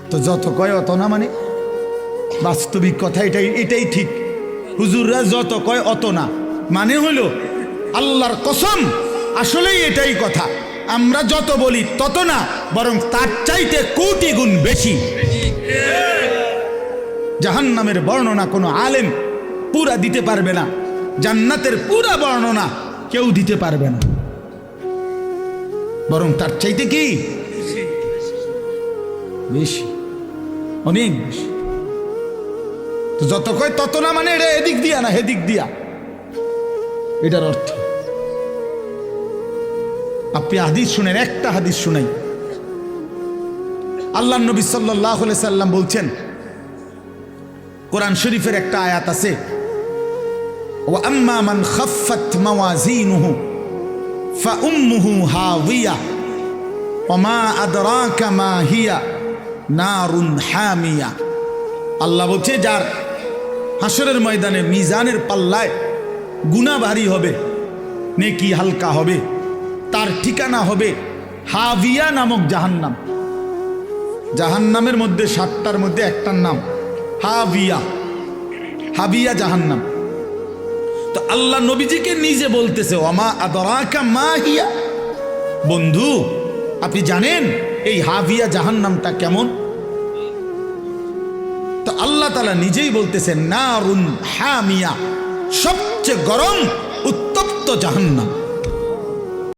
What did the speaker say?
তো যত কয় অত না, মানে বাস্তবিক কথা এটাই ঠিক। হুজুররা যত কয় অত না মানে হলো আল্লাহর কসম, আসলেই এটাই কথা। আমরা যত বলি তত না, বরং তার চাইতে কোটি গুণ বেশি। জাহান্নামের বর্ণনা কোনো আলেম পুরা দিতে পারবে না, জান্নাতের পুরা বর্ণনা কেউ দিতে পারবে না, বরং তার চাইতে কি বেশি, অনেক বেশি। তো যত কয় তত না মানে এটা এদিক দিয়া না হেদিক দিয়া, এটার অর্থ। আপনি হাদিস শুনেন, একটা হাদিস শুনাই। আল্লাহ নবী সাল্লাল্লাহু আলাইহি সাল্লাম বলছেন, কোরআন শরীফের একটা আয়াত আছে, ওয়া আম্মা মান খাফফাত মাওয়াজিনুহু ফাউম্মুহু হাওিয়া ওয়া মা আদরাকা মা হিয়া নারুন হামিয়া। আল্লাহ বলছে, যার হাসরের ময়দানে মিজানের পাল্লায় গুনাহ ভারী হবে, নেকি হালকা হবে, তার ঠিকানা হবে হাবিয়া নামক জাহান্নাম। জাহান্নামের মধ্যে ৭টার মধ্যে একটার নাম হাবিয়া, হাবিয়া জাহান্নাম। তো আল্লাহ নবীজিকে নিজে বলতেছে, ওমা আদরাকা মা হিয়া, বন্ধু আপনি জানেন এই হাবিয়া জাহান্নামটা কেমন? তো আল্লাহ তাআলা নিজেই বলতেছেন, নারুন হামিয়া, সবচেয়ে গরম উত্তপ্ত জাহান্নাম।